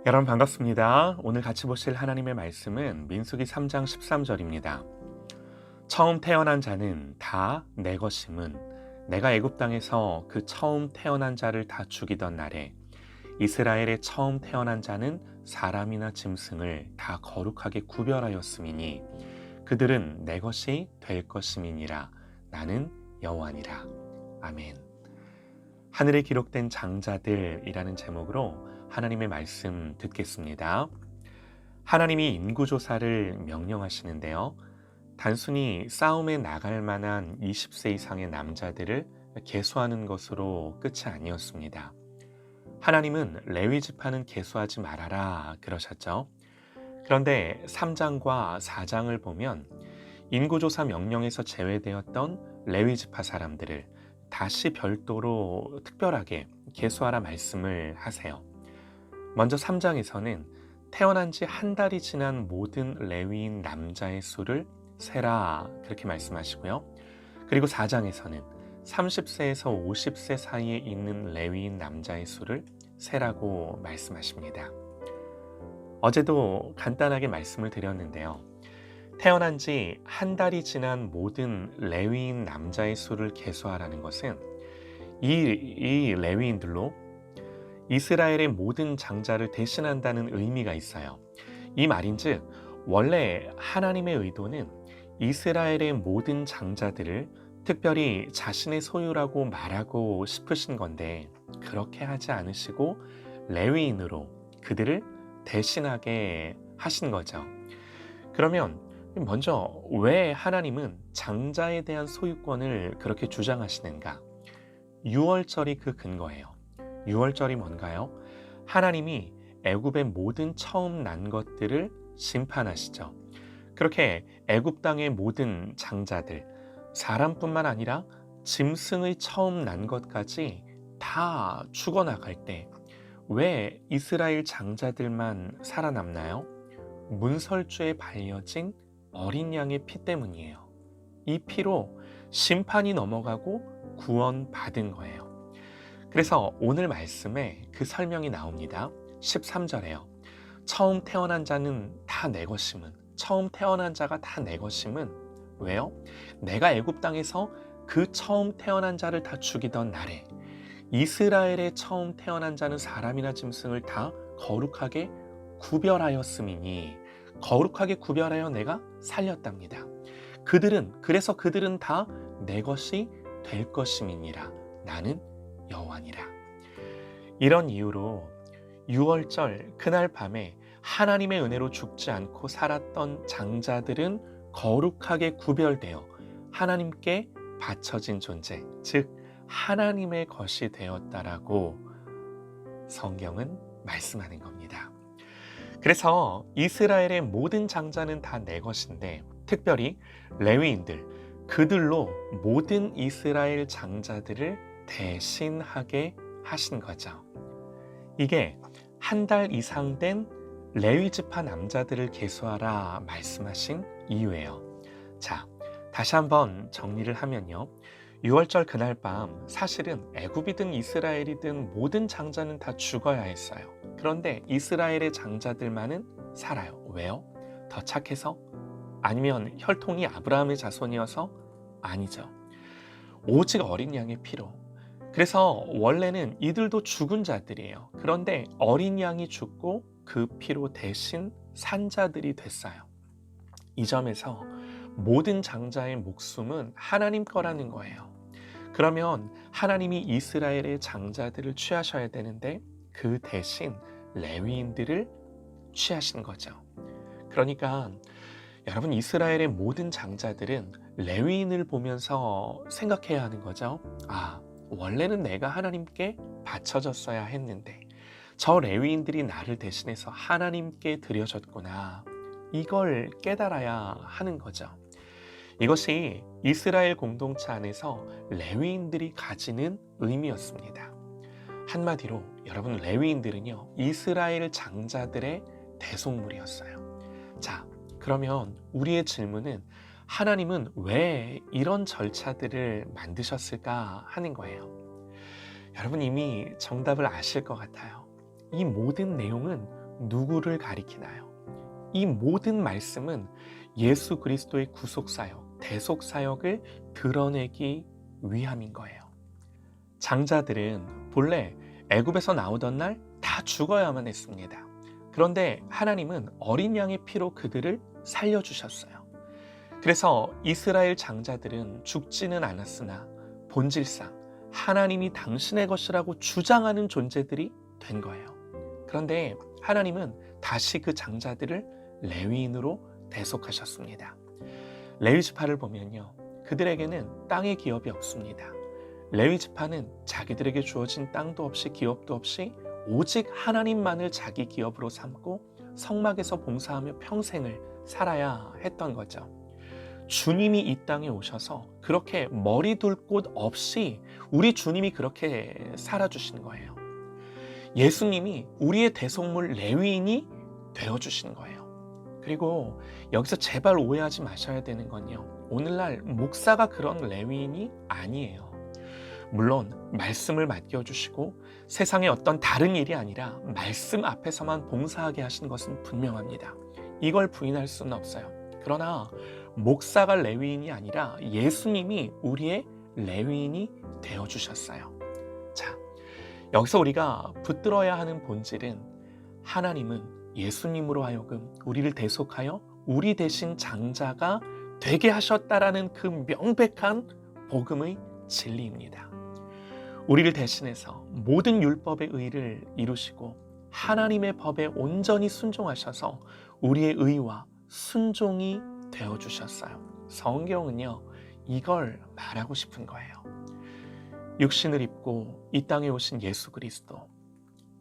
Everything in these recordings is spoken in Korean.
여러분 반갑습니다. 오늘 같이 보실 하나님의 말씀은 민수기 3장 13절입니다. 처음 태어난 자는 다 내 것임은 내가 애굽 땅에서 그 처음 태어난 자를 다 죽이던 날에 이스라엘의 처음 태어난 자는 사람이나 짐승을 다 거룩하게 구별하였음이니 그들은 내 것이 될 것임이니라. 나는 여호와니라. 아멘. 하늘에 기록된 장자들이라는 제목으로 하나님의 말씀 듣겠습니다. 하나님이 인구조사를 명령하시는데요. 단순히 싸움에 나갈 만한 20세 이상의 남자들을 계수하는 것으로 끝이 아니었습니다. 하나님은 레위 지파는 계수하지 말아라 그러셨죠. 그런데 3장과 4장을 보면 인구조사 명령에서 제외되었던 레위 지파 사람들을 다시 별도로 특별하게 계수하라 말씀을 하세요. 먼저 3장에서는 태어난 지 한 달이 지난 모든 레위인 남자의 수를 세라 그렇게 말씀하시고요. 그리고 4장에서는 30세에서 50세 사이에 있는 레위인 남자의 수를 세라고 말씀하십니다. 어제도 간단하게 말씀을 드렸는데요. 태어난 지 한 달이 지난 모든 레위인 남자의 수를 계수하라는 것은 이 레위인들로 이스라엘의 모든 장자를 대신한다는 의미가 있어요. 이 말인즉 원래 하나님의 의도는 이스라엘의 모든 장자들을 특별히 자신의 소유라고 말하고 싶으신 건데 그렇게 하지 않으시고 레위인으로 그들을 대신하게 하신 거죠. 그러면 먼저 왜 하나님은 장자에 대한 소유권을 그렇게 주장하시는가? 유월절이 그 근거예요. 유월절이 뭔가요? 하나님이 애굽의 모든 처음 난 것들을 심판하시죠. 그렇게 애굽 땅의 모든 장자들, 사람뿐만 아니라 짐승의 처음 난 것까지 다 죽어나갈 때 왜 이스라엘 장자들만 살아남나요? 문설주에 발려진 어린 양의 피 때문이에요. 이 피로 심판이 넘어가고 구원받은 거예요. 그래서 오늘 말씀에 그 설명이 나옵니다. 13절에요. 처음 태어난 자는 다 내 것임은, 처음 태어난 자가 다 내 것임은 왜요? 내가 애굽 땅에서 그 처음 태어난 자를 다 죽이던 날에 이스라엘의 처음 태어난 자는 사람이나 짐승을 다 거룩하게 구별하였음이니, 거룩하게 구별하여 내가 살렸답니다. 그래서 그들은 다 내 것이 될 것임이니라. 나는 여호와니라. 이런 이유로 유월절 그날 밤에 하나님의 은혜로 죽지 않고 살았던 장자들은 거룩하게 구별되어 하나님께 바쳐진 존재, 즉 하나님의 것이 되었다라고 성경은 말씀하는 겁니다. 그래서 이스라엘의 모든 장자는 다 내 것인데 특별히 레위인들, 그들로 모든 이스라엘 장자들을 대신하게 하신 거죠. 이게 한 달 이상 된 레위 지파 남자들을 계수하라 말씀하신 이유예요. 자, 다시 한번 정리를 하면요. 6월절 그날 밤 사실은 애굽이든 이스라엘이든 모든 장자는 다 죽어야 했어요. 그런데 이스라엘의 장자들만은 살아요. 왜요? 더 착해서? 아니면 혈통이 아브라함의 자손이어서? 아니죠. 오직 어린 양의 피로. 그래서 원래는 이들도 죽은 자들이에요. 그런데 어린 양이 죽고 그 피로 대신 산 자들이 됐어요. 이 점에서 모든 장자의 목숨은 하나님 거라는 거예요. 그러면 하나님이 이스라엘의 장자들을 취하셔야 되는데 그 대신 레위인들을 취하신 거죠. 그러니까 여러분, 이스라엘의 모든 장자들은 레위인을 보면서 생각해야 하는 거죠. 아, 원래는 내가 하나님께 바쳐졌어야 했는데 저 레위인들이 나를 대신해서 하나님께 드려졌구나. 이걸 깨달아야 하는 거죠. 이것이 이스라엘 공동체 안에서 레위인들이 가지는 의미였습니다. 한마디로 여러분, 레위인들은요, 이스라엘 장자들의 대속물이었어요. 자, 그러면 우리의 질문은 하나님은 왜 이런 절차들을 만드셨을까 하는 거예요. 여러분 이미 정답을 아실 것 같아요. 이 모든 내용은 누구를 가리키나요? 이 모든 말씀은 예수 그리스도의 구속사역, 대속사역을 드러내기 위함인 거예요. 장자들은 본래 애굽에서 나오던 날 다 죽어야만 했습니다. 그런데 하나님은 어린 양의 피로 그들을 살려주셨어요. 그래서 이스라엘 장자들은 죽지는 않았으나 본질상 하나님이 당신의 것이라고 주장하는 존재들이 된 거예요. 그런데 하나님은 다시 그 장자들을 레위인으로 대속하셨습니다. 레위 지파를 보면요, 그들에게는 땅의 기업이 없습니다. 레위 지파는 자기들에게 주어진 땅도 없이 기업도 없이 오직 하나님만을 자기 기업으로 삼고 성막에서 봉사하며 평생을 살아야 했던 거죠. 주님이 이 땅에 오셔서 그렇게 머리 둘 곳 없이 우리 주님이 그렇게 살아주신 거예요. 예수님이 우리의 대속물 레위인이 되어주신 거예요. 그리고 여기서 제발 오해하지 마셔야 되는 건요, 오늘날 목사가 그런 레위인이 아니에요. 물론 말씀을 맡겨주시고 세상의 어떤 다른 일이 아니라 말씀 앞에서만 봉사하게 하신 것은 분명합니다. 이걸 부인할 수는 없어요. 그러나 목사가 레위인이 아니라 예수님이 우리의 레위인이 되어주셨어요. 자, 여기서 우리가 붙들어야 하는 본질은 하나님은 예수님으로 하여금 우리를 대속하여 우리 대신 장자가 되게 하셨다라는 그 명백한 복음의 진리입니다. 우리를 대신해서 모든 율법의 의를 이루시고 하나님의 법에 온전히 순종하셔서 우리의 의와 순종이 되어주셨어요. 성경은요, 이걸 말하고 싶은 거예요. 육신을 입고 이 땅에 오신 예수 그리스도,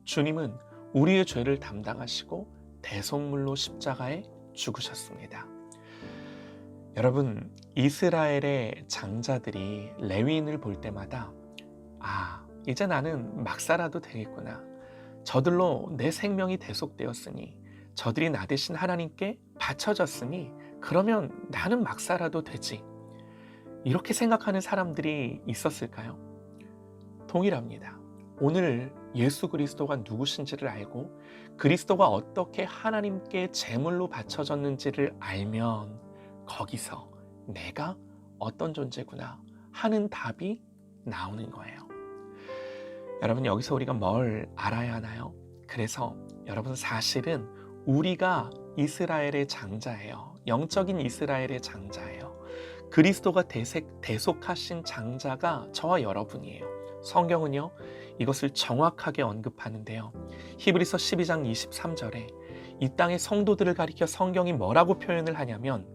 주님은 우리의 죄를 담당하시고 대속물로 십자가에 죽으셨습니다. 여러분, 이스라엘의 장자들이 레위인을 볼 때마다 이제 나는 막 살아도 되겠구나. 저들로 내 생명이 대속되었으니, 저들이 나 대신 하나님께 바쳐졌으니 그러면 나는 막 살아도 되지. 이렇게 생각하는 사람들이 있었을까요? 동일합니다. 오늘 예수 그리스도가 누구신지를 알고 그리스도가 어떻게 하나님께 제물로 바쳐졌는지를 알면 거기서 내가 어떤 존재구나 하는 답이 나오는 거예요. 여러분, 여기서 우리가 뭘 알아야 하나요? 그래서 여러분, 사실은 우리가 이스라엘의 장자예요. 영적인 이스라엘의 장자예요. 그리스도가 대속하신 장자가 저와 여러분이에요. 성경은요, 이것을 정확하게 언급하는데요. 히브리서 12장 23절에 이 땅의 성도들을 가리켜 성경이 뭐라고 표현을 하냐면,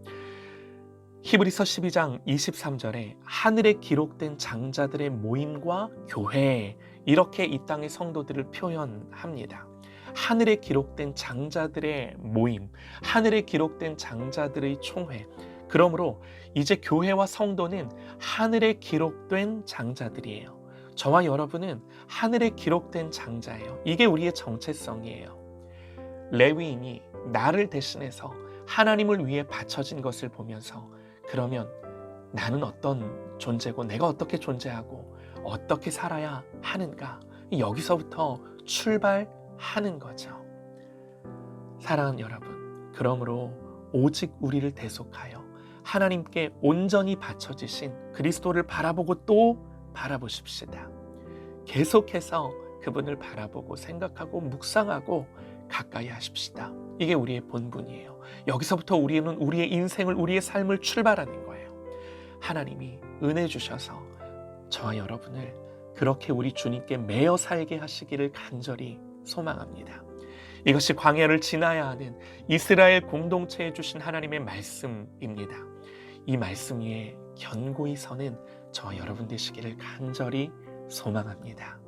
히브리서 12장 23절에 하늘에 기록된 장자들의 모임과 교회, 이렇게 이 땅의 성도들을 표현합니다. 하늘에 기록된 장자들의 모임, 하늘에 기록된 장자들의 총회. 그러므로 이제 교회와 성도는 하늘에 기록된 장자들이에요. 저와 여러분은 하늘에 기록된 장자예요. 이게 우리의 정체성이에요. 레위인이 나를 대신해서 하나님을 위해 바쳐진 것을 보면서, 그러면 나는 어떤 존재고 내가 어떻게 존재하고 어떻게 살아야 하는가, 여기서부터 출발하는 거죠. 사랑하는 여러분, 그러므로 오직 우리를 대속하여 하나님께 온전히 바쳐지신 그리스도를 바라보고 또 바라보십시다. 계속해서 그분을 바라보고 생각하고 묵상하고 가까이 하십시다. 이게 우리의 본분이에요. 여기서부터 우리는 우리의 인생을, 우리의 삶을 출발하는 거예요. 하나님이 은혜 주셔서 저와 여러분을 그렇게 우리 주님께 매여 살게 하시기를 간절히 소망합니다. 이것이 광야를 지나야 하는 이스라엘 공동체에 주신 하나님의 말씀입니다. 이 말씀 위에 견고히 서는 저와 여러분 되시기를 간절히 소망합니다.